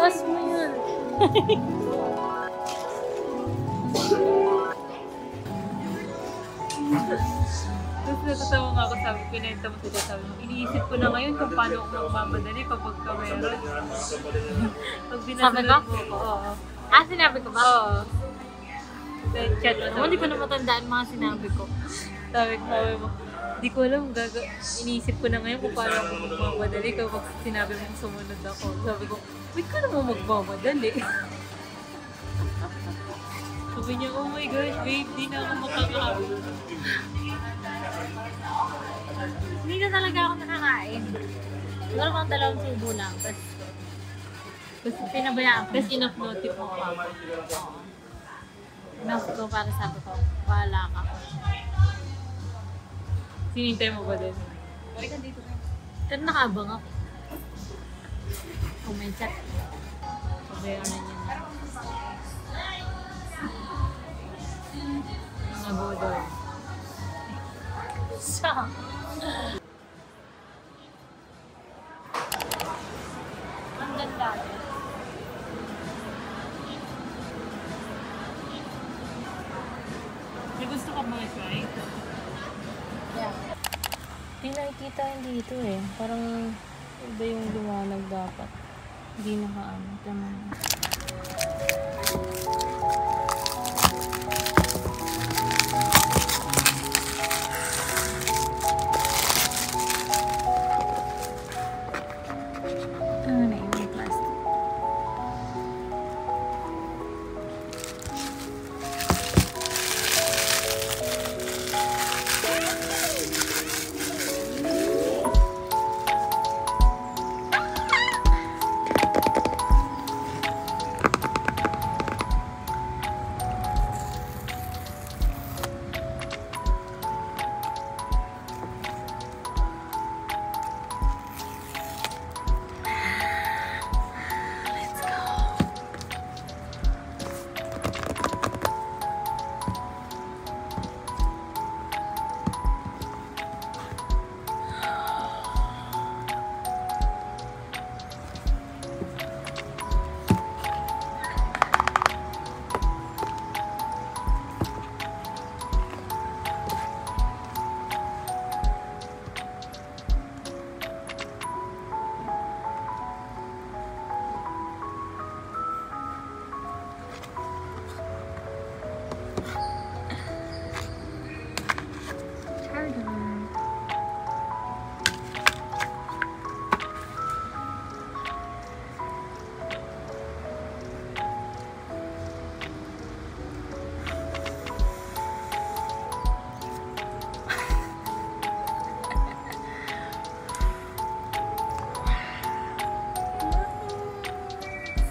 Itaas mo yan. Tapos natatawa nga ako, sabi, pinenta mo sila, sabi mo, iniisip ko na ngayon kung paano ako magmamadali kapag ka meron. Pag binasunod mo ko, oo. Ah, sinabi ko ba? Oo. Chat mo, Hindi ko na matandaan mga sinabi ko. sabi mo, di ko alam, iniisip ko na ngayon kung paano ako magmamadali kapag sinabi mo sumunod ako. Sabi ko, wait ka naman magmamadali. Sabi niya, oh my gosh, babe, di na ako makakain. Hindi na talaga ako nakakain. Siguro mga 2 subo lang. Tapos pinabayaan ko. Tapos inoff-notif mo pa. Oo. Enough ko para sabi ko, wala ka. Sinintay mo ba din? Pero nakaabang ako. Kung may chat. Pabayaan na niya na. Nag-order. Siya. Ang ganda. May gusto ka mga try? Yeah. Hindi nakikita dito eh. Parang iba yung liwanag dapat. Hindi nakaano. Tama na. Na yun yung plastic.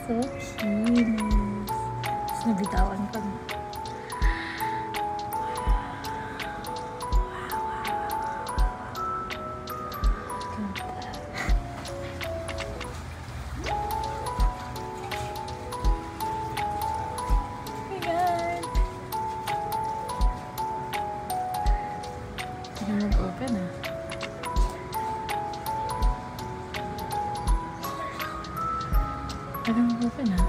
So cute. Tapos nabitawan pa na. Hindi mag-open ah. Parang mag-open ah.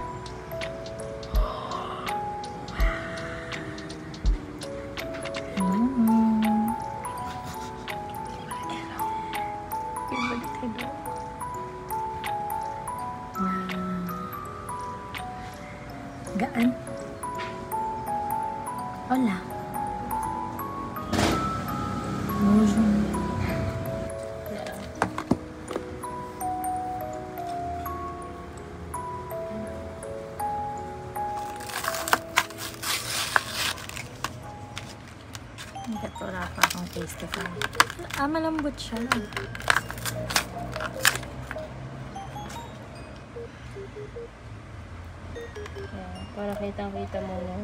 Gaan. Hola. Bonjour. Wala pa akong taste ka. Ah, malambot siya. Yeah, para kitang-kita mo na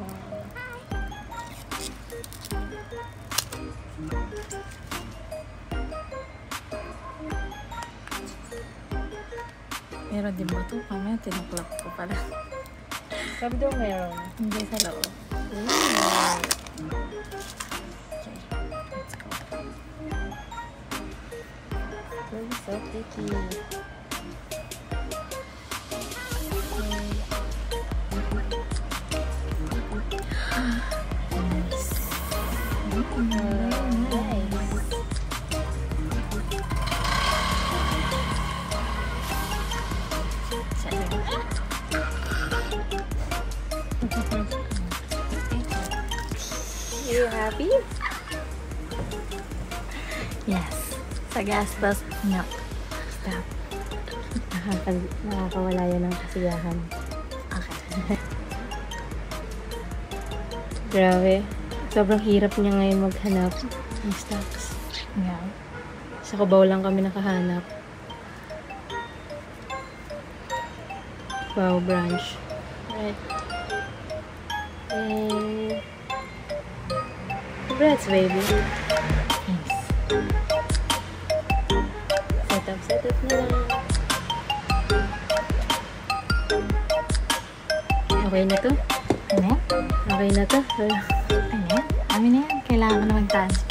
meron din ba ito? Mamaya tinuklap ko pala. Sabi daw meron. Hindi sa loob. So pretty. you happy? Yes. Sa gastos, no. Stop. Nakakawala yan ng kasiyahan. Okay. Grabe. Sobrang hirap niya ngayon maghanap ng stocks. Yeah. Sa Cubao lang kami nakahanap. Wow, branch. Right. And... Congrats, baby. Thanks. Set up na lang. Okay na to? Ano yan? Okay na to? Ano yan? Amin na yan. Kailangan ko na mag-transfer.